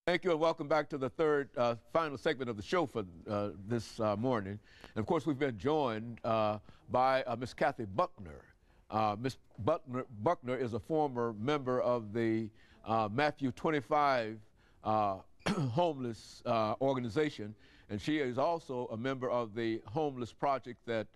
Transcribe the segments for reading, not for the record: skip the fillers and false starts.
Thank you and welcome back to the third, final segment of the show for this morning. And of course, we've been joined by Miss Kathy Buckner. Miss Buckner is a former member of the Matthew 25 homeless organization, and she is also a member of the homeless project that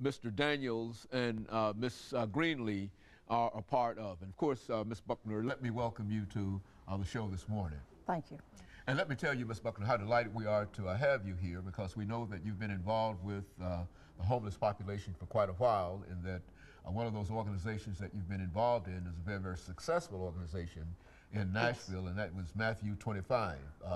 Mr. Daniels and Miss Greenlee are a part of. And of course, Miss Buckner, let me welcome you to the show this morning. Thank you. And let me tell you, Ms. Buckner, how delighted we are to have you here, because we know that you've been involved with the homeless population for quite a while, and that one of those organizations that you've been involved in is a very, very successful organization in Nashville, yes. And that was Matthew 25.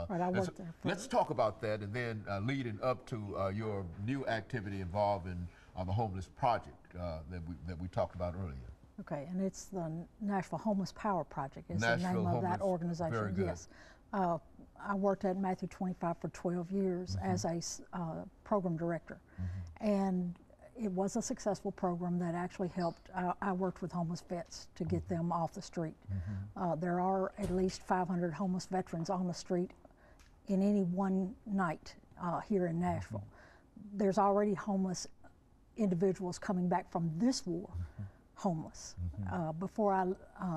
Right, I worked there. Let's talk about that, and then leading up to your new activity involved in the homeless project that we talked about earlier. Okay, and it's the Nashville Homeless Power Project is Nashville the name of that Homeless. organization. Very good. Yes. I worked at Matthew 25 for 12 years as a program director. And it was a successful program that actually helped. I worked with homeless vets to get them off the street. There are at least 500 homeless veterans on the street in any one night here in Nashville. There's already homeless individuals coming back from this war homeless. Before I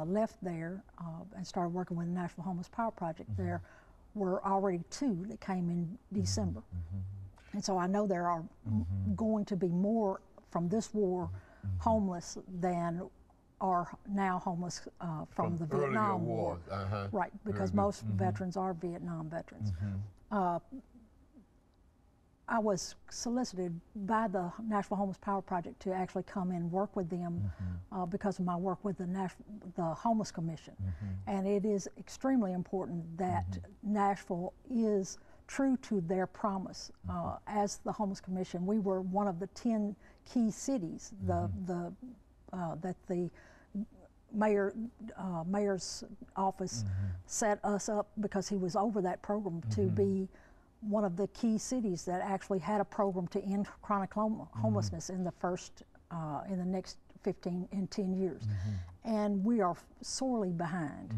left there and started working with the Nashville Homeless Power Project, there were already 2 that came in December. And so I know there are going to be more from this war homeless than are now homeless from the Vietnam War. Right, because most veterans are Vietnam veterans. I was solicited by the Nashville Homeless Power Project to actually come in and work with them because of my work with the Homeless Commission. And it is extremely important that Nashville is true to their promise. As the Homeless Commission, we were one of the 10 key cities that the mayor's office set us up, because he was over that program, to be one of the key cities that actually had a program to end chronic homelessness in the next 10 years. And we are sorely behind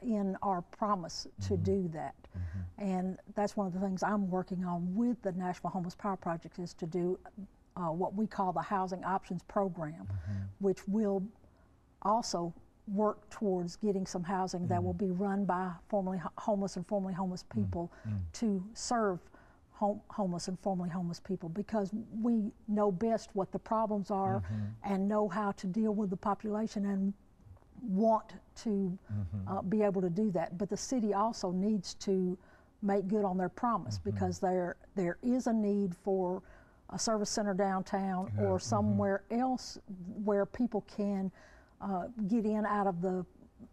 in our promise to do that. And that's one of the things I'm working on with the Nashville Homeless Power Project, is to do what we call the Housing Options Program, which will also work towards getting some housing that will be run by formerly homeless and formerly homeless people to serve homeless and formerly homeless people, because we know best what the problems are and know how to deal with the population and want to be able to do that. But the city also needs to make good on their promise, because there is a need for a service center downtown or somewhere else where people can get in out of the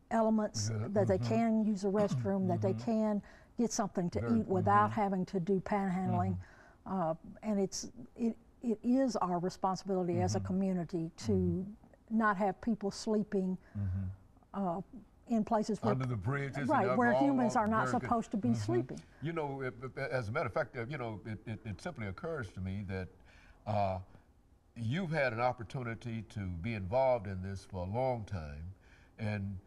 elements, that they can use a restroom, that they can get something to eat without having to do panhandling. And it is our responsibility as a community to not have people sleeping in places where, under the bridges, where humans are not supposed to be sleeping. You know, as a matter of fact, you know, it simply occurs to me that you've had an opportunity to be involved in this for a long time, and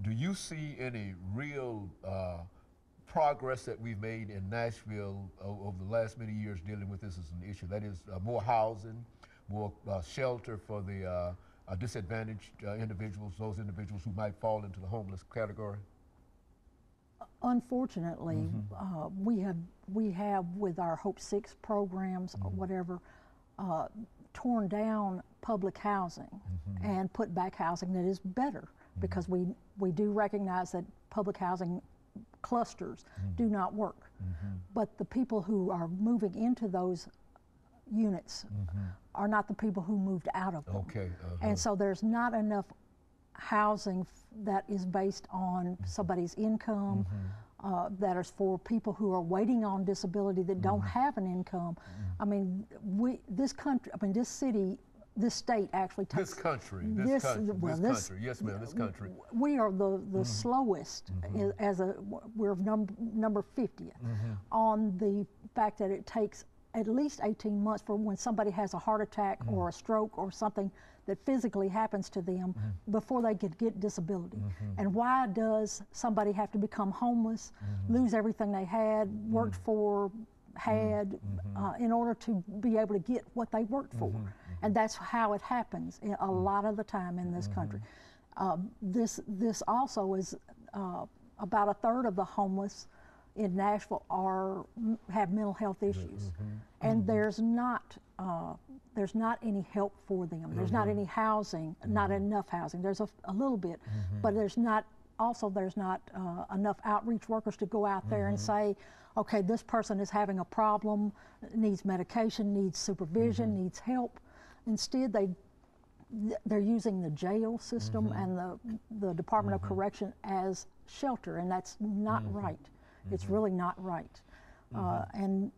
do you see any real progress that we've made in Nashville over the last many years dealing with this as an issue? That is, more housing, more shelter for the disadvantaged individuals, those individuals who might fall into the homeless category? Unfortunately, we have with our Hope 6 programs or whatever, torn down public housing and put back housing that is better, because we do recognize that public housing clusters do not work. But the people who are moving into those units are not the people who moved out of them. And so there's not enough housing that is based on somebody's income, that is for people who are waiting on disability that don't have an income. I mean, this city, this state actually takes... This country, yes ma'am, this country. We are the slowest, we're number 50th on the fact that it takes at least 18 months for when somebody has a heart attack or a stroke or something that physically happens to them before they could get disability. And why does somebody have to become homeless, lose everything they had, worked for, had, in order to be able to get what they worked for? And that's how it happens a lot of the time in this country. This also is about a third of the homeless in Nashville have mental health issues, and there's not any help for them. There's not any housing, not enough housing. There's a little bit, but there's not enough outreach workers to go out there and say, okay, this person is having a problem, needs medication, needs supervision, needs help. Instead, they're using the jail system and the Department of Correction as shelter, and that's not right. It's really not right. And